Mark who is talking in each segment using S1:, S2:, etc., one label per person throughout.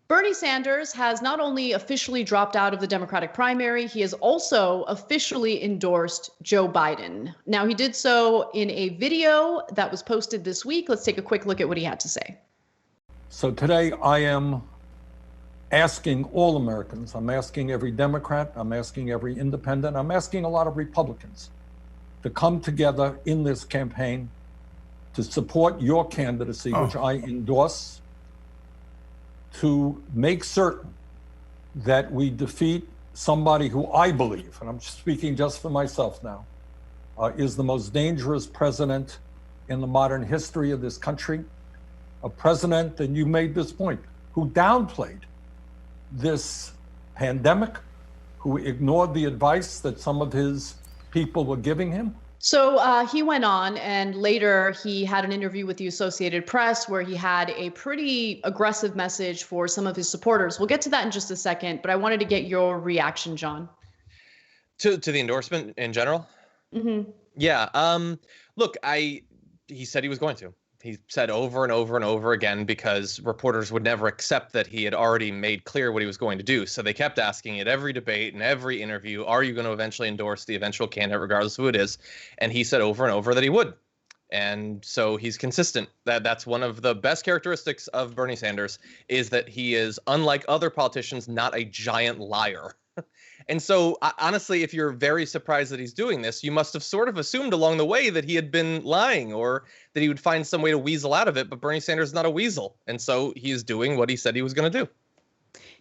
S1: Bernie Sanders has not only officially dropped out of the Democratic primary, he has also officially endorsed Joe Biden. Now, he did so in a video that was posted this week. Let's take a quick look at what he had to say.
S2: So today I am asking all Americans, I'm asking every Democrat, I'm asking every independent, I'm asking a lot of Republicans to come together in this campaign to support your candidacy, which I endorse, to make certain that we defeat somebody who I believe, and I'm speaking just for myself now, is the most dangerous president in the modern history of this country. A president, and you made this point, who downplayed this pandemic, who ignored the advice that some of his people were giving him.
S1: So he went on, and later he had an interview with the Associated Press where he had a pretty aggressive message for some of his supporters. We'll get to that in just a second, but I wanted to get your reaction, John.
S3: To the endorsement in general?
S1: Mm-hmm.
S3: Yeah. Look, he said he was going to. He said over and over and over again, because reporters would never accept that he had already made clear what he was going to do. So they kept asking at every debate and every interview, are you going to eventually endorse the eventual candidate, regardless of who it is? And he said over and over that he would. And so he's consistent. That's one of the best characteristics of Bernie Sanders, is that he is, unlike other politicians, not a giant liar. And so, honestly, if you're very surprised that he's doing this, you must have sort of assumed along the way that he had been lying, or that he would find some way to weasel out of it. But Bernie Sanders is not a weasel. And so he is doing what he said he was going to do.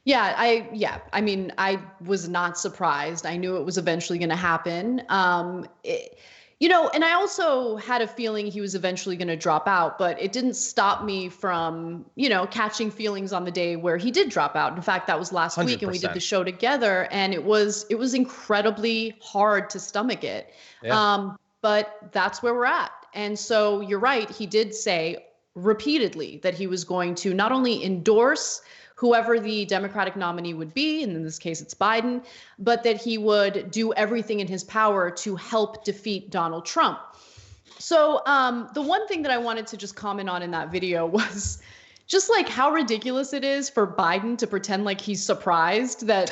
S1: Yeah, I mean, I was not surprised. I knew it was eventually going to happen. And I also had a feeling he was eventually going to drop out, but it didn't stop me from, catching feelings on the day where he did drop out. In fact, that was last 100%. Week, and we did the show together, and it was incredibly hard to stomach it. Yeah. But that's where we're at. And so you're right. He did say repeatedly that he was going to not only endorse whoever the Democratic nominee would be, and in this case it's Biden, but that he would do everything in his power to help defeat Donald Trump. So the one thing that I wanted to just comment on in that video was just like how ridiculous it is for Biden to pretend like he's surprised that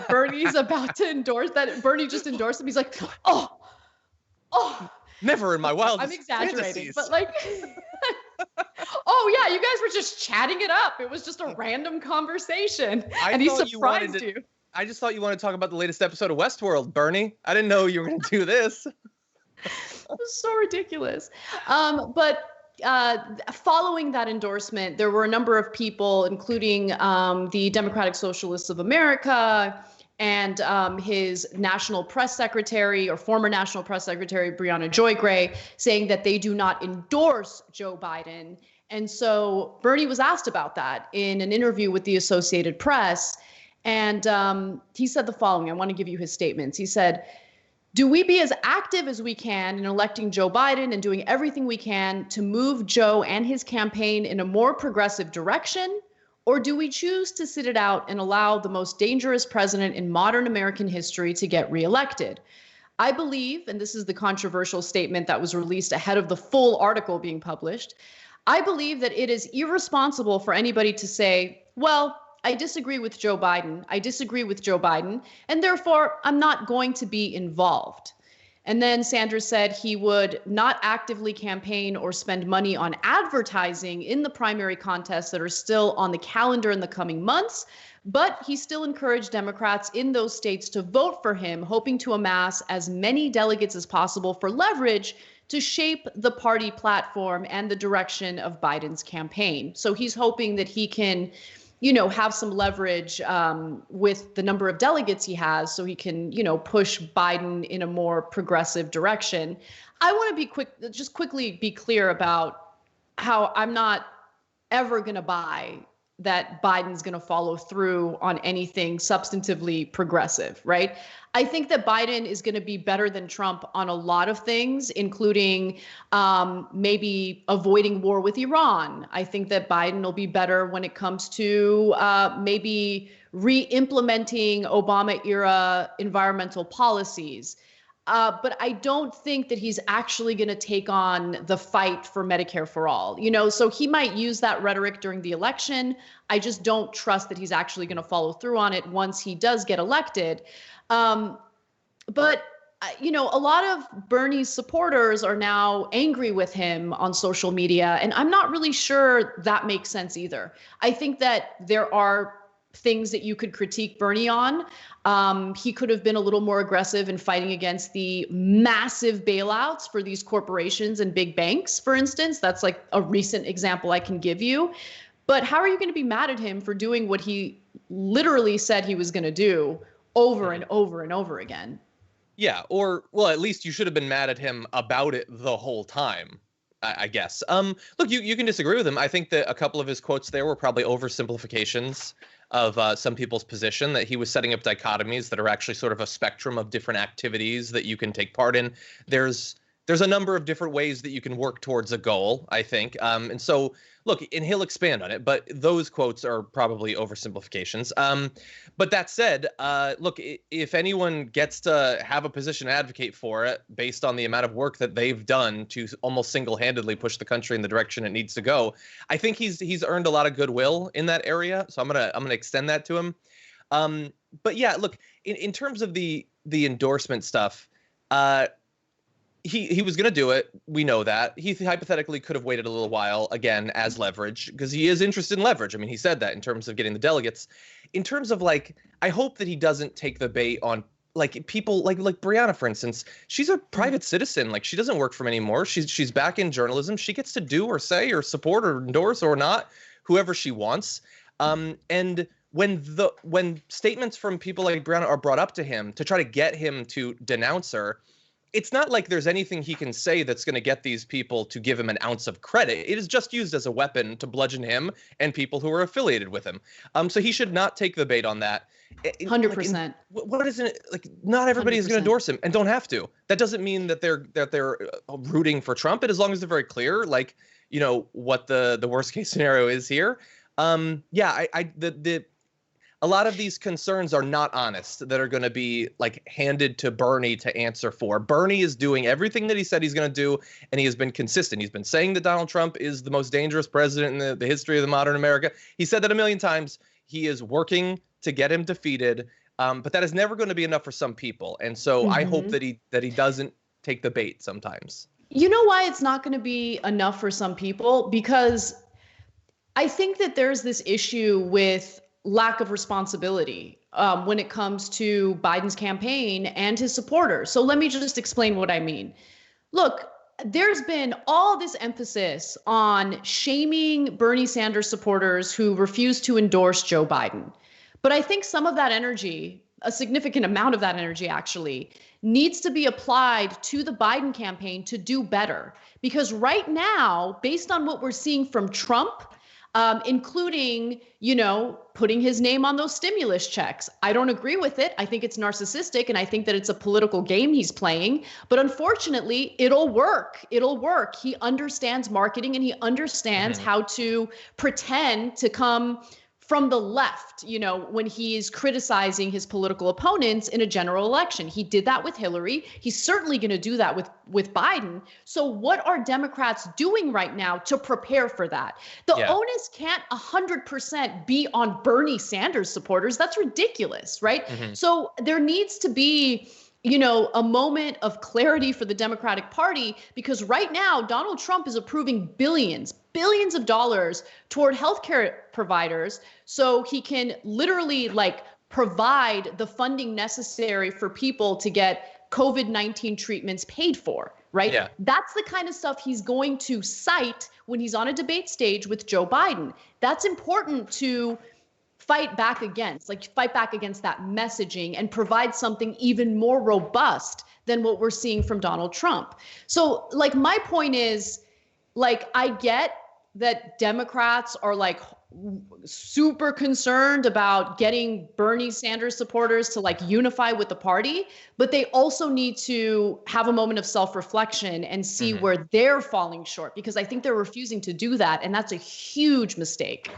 S1: Bernie's about to endorse, that Bernie just endorsed him. He's like, oh.
S3: Never in my wildest
S1: I'm exaggerating,
S3: fantasies.
S1: But like, oh yeah, you guys were just chatting it up. It was just a random conversation, and he surprised you.
S3: I just thought you wanted to talk about the latest episode of Westworld, Bernie. I didn't know you were going to do this.
S1: It was so ridiculous. But following that endorsement, there were a number of people, including the Democratic Socialists of America, and his national press secretary, or former national press secretary, Brianna Joy Gray, saying that they do not endorse Joe Biden. And so Bernie was asked about that in an interview with the Associated Press. And he said the following. I want to give you his statements. He said, "Do we be as active as we can in electing Joe Biden and doing everything we can to move Joe and his campaign in a more progressive direction? Or do we choose to sit it out and allow the most dangerous president in modern American history to get reelected? I believe," and this is the controversial statement that was released ahead of the full article being published, "I believe that it is irresponsible for anybody to say, well, I disagree with Joe Biden. I disagree with Joe Biden, and therefore I'm not going to be involved." And then Sanders said he would not actively campaign or spend money on advertising in the primary contests that are still on the calendar in the coming months. But he still encouraged Democrats in those states to vote for him, hoping to amass as many delegates as possible for leverage to shape the party platform and the direction of Biden's campaign. So he's hoping that he can, have some leverage with the number of delegates he has, so he can, push Biden in a more progressive direction. I want to quickly be clear about how I'm not ever going to buy that Biden's going to follow through on anything substantively progressive, right? I think that Biden is going to be better than Trump on a lot of things, including maybe avoiding war with Iran. I think that Biden will be better when it comes to maybe re-implementing Obama-era environmental policies. But I don't think that he's actually going to take on the fight for Medicare for all. So he might use that rhetoric during the election. I just don't trust that he's actually going to follow through on it once he does get elected. But a lot of Bernie's supporters are now angry with him on social media, and I'm not really sure that makes sense either. I think that there are things that you could critique Bernie on. He could have been a little more aggressive in fighting against the massive bailouts for these corporations and big banks, for instance. That's like a recent example I can give you. But how are you going to be mad at him for doing what he literally said he was going to do over and over and over again?
S3: Yeah, or, well, at least you should have been mad at him about it the whole time, I guess. Look, you can disagree with him. I think that a couple of his quotes there were probably oversimplifications of some people's position, that he was setting up dichotomies that are actually sort of a spectrum of different activities that you can take part in. There's a number of different ways that you can work towards a goal, I think. And so, look, and he'll expand on it, but those quotes are probably oversimplifications. But that said, look, if anyone gets to have a position to advocate for it based on the amount of work that they've done to almost single-handedly push the country in the direction it needs to go, I think he's earned a lot of goodwill in that area. So I'm gonna extend that to him. But yeah, look, in terms of the endorsement stuff, he was going to do it. We know that. He hypothetically could have waited a little while, again, as leverage, because he is interested in leverage. I mean, he said that in terms of getting the delegates. In terms of, like, I hope that he doesn't take the bait on, like, people like Brianna, for instance. She's a private citizen. Like, she doesn't work for him anymore. She's back in journalism. She gets to do or say or support or endorse or not whoever she wants. And when statements from people like Brianna are brought up to him to try to get him to denounce her, it's not like there's anything he can say that's going to get these people to give him an ounce of credit. It is just used as a weapon to bludgeon him and people who are affiliated with him. So he should not take the bait on that.
S1: 100%.
S3: What isn't it? Like, not everybody 100%. Is going to endorse him and don't have to. That doesn't mean that they're rooting for Trump. But as long as they're very clear, like, what the worst case scenario is here. A lot of these concerns are not honest, that are going to be like handed to Bernie to answer for. Bernie is doing everything that he said he's going to do, and he has been consistent. He's been saying that Donald Trump is the most dangerous president in the history of the modern America. He said that a million times. He is working to get him defeated, but that is never going to be enough for some people. And so I hope that he doesn't take the bait sometimes.
S1: You know why it's not going to be enough for some people? Because I think that there's this issue with lack of responsibility when it comes to Biden's campaign and his supporters. So let me just explain what I mean. Look, there's been all this emphasis on shaming Bernie Sanders supporters who refuse to endorse Joe Biden. But I think some of that energy, a significant amount of that energy actually, needs to be applied to the Biden campaign to do better. Because right now, based on what we're seeing from Trump, including, putting his name on those stimulus checks. I don't agree with it. I think it's narcissistic, and I think that it's a political game he's playing. But unfortunately, it'll work. It'll work. He understands marketing, and he understands how to pretend to come from the left, when he is criticizing his political opponents in a general election. He did that with Hillary. He's certainly going to do that with Biden. So what are Democrats doing right now to prepare for that? The onus can't 100% be on Bernie Sanders supporters. That's ridiculous, right? So there needs to be a moment of clarity for the Democratic Party, because right now, Donald Trump is approving billions of dollars toward healthcare providers so he can literally provide the funding necessary for people to get COVID-19 treatments paid for, right? Yeah. That's the kind of stuff he's going to cite when he's on a debate stage with Joe Biden. That's important to fight back against that messaging and provide something even more robust than what we're seeing from Donald Trump. So my point is, I get that Democrats are super concerned about getting Bernie Sanders supporters to unify with the party, but they also need to have a moment of self-reflection and see where they're falling short, because I think they're refusing to do that. And that's a huge mistake.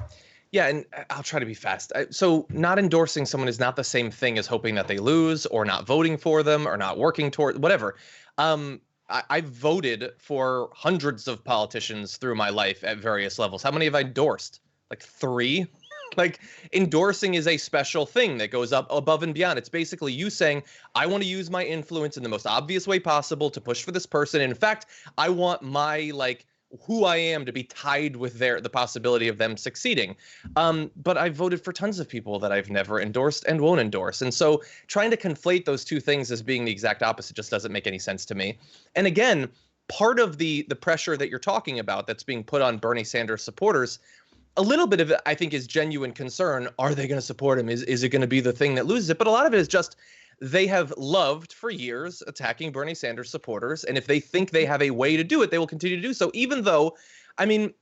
S3: Yeah, and I'll try to be fast. So not endorsing someone is not the same thing as hoping that they lose or not voting for them or not working toward whatever. I've voted for hundreds of politicians through my life at various levels. How many have I endorsed? Like 3? Like, endorsing is a special thing that goes up above and beyond. It's basically you saying, I want to use my influence in the most obvious way possible to push for this person. In fact, I want my, like, who I am to be tied with the possibility of them succeeding. But I've voted for tons of people that I've never endorsed and won't endorse. And so trying to conflate those two things as being the exact opposite just doesn't make any sense to me. And again, part of the pressure that you're talking about that's being put on Bernie Sanders supporters, a little bit of it, I think, is genuine concern. Are they going to support him? Is it going to be the thing that loses it? But a lot of it is just they have loved for years attacking Bernie Sanders supporters. And if they think they have a way to do it, they will continue to do so, even though, I mean,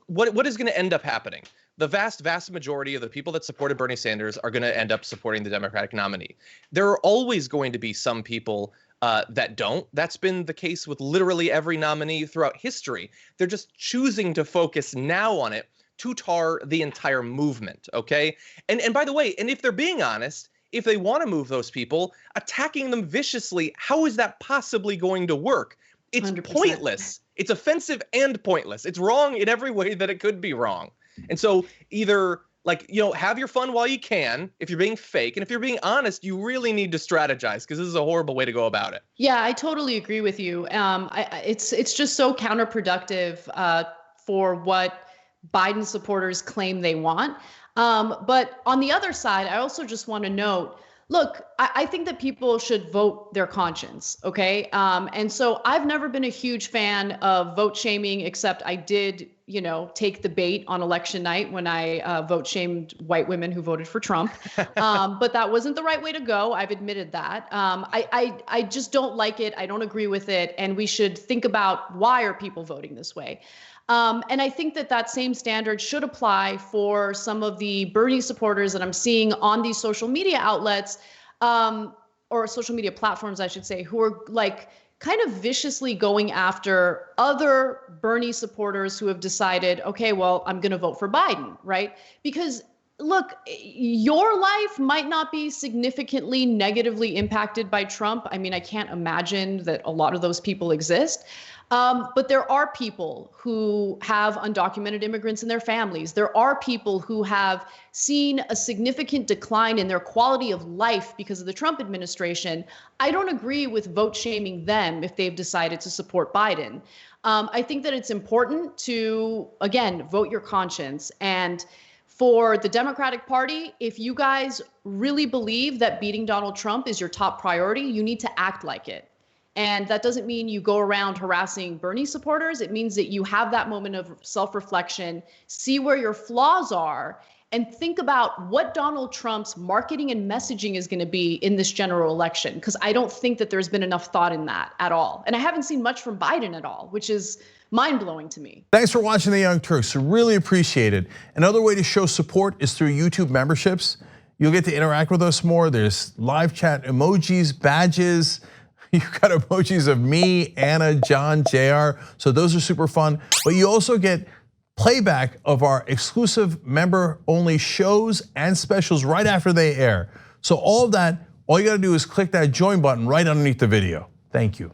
S3: what is going to end up happening? The vast, vast majority of the people that supported Bernie Sanders are going to end up supporting the Democratic nominee. There are always going to be some people that don't. That's been the case with literally every nominee throughout history. They're just choosing to focus now on it to tar the entire movement, okay? And by the way, and if they're being honest, if they want to move those people, attacking them viciously, how is that possibly going to work? It's 100%. Pointless. It's offensive and pointless. It's wrong in every way that it could be wrong. And so either, like, you know, have your fun while you can if you're being fake. And if you're being honest, you really need to strategize, because this is a horrible way to go about it.
S1: Yeah, I totally agree with you. It's just so counterproductive for what Biden supporters claim they want. But on the other side, I also just want to note, look, I think that people should vote their conscience, okay? And so I've never been a huge fan of vote shaming, except I did, you know, take the bait on election night when I vote shamed white women who voted for Trump. But that wasn't the right way to go. I've admitted that. I just don't like it. I don't agree with it. And we should think about, why are people voting this way? And I think that that same standard should apply for some of the Bernie supporters that I'm seeing on these social media outlets, or social media platforms, I should say, who are like kind of viciously going after other Bernie supporters who have decided, okay, well, I'm going to vote for Biden, right? Because look, your life might not be significantly negatively impacted by Trump. I mean, I can't imagine that a lot of those people exist. But there are people who have undocumented immigrants in their families. There are people who have seen a significant decline in their quality of life because of the Trump administration. I don't agree with vote shaming them if they've decided to support Biden. I think that it's important to, again, vote your conscience. And for the Democratic Party, if you guys really believe that beating Donald Trump is your top priority, you need to act like it. And that doesn't mean you go around harassing Bernie supporters. It means that you have that moment of self-reflection, see where your flaws are, and think about what Donald Trump's marketing and messaging is going to be in this general election. Because I don't think that there's been enough thought in that at all. And I haven't seen much from Biden at all, which is mind-blowing to me.
S4: Thanks for watching The Young Turks. Really appreciate it. Another way to show support is through YouTube memberships. You'll get to interact with us more. There's live chat emojis, badges. You've got emojis of me, Anna, John, JR. So those are super fun. But you also get playback of our exclusive member-only shows and specials right after they air. So all of that, all you gotta do is click that join button right underneath the video. Thank you.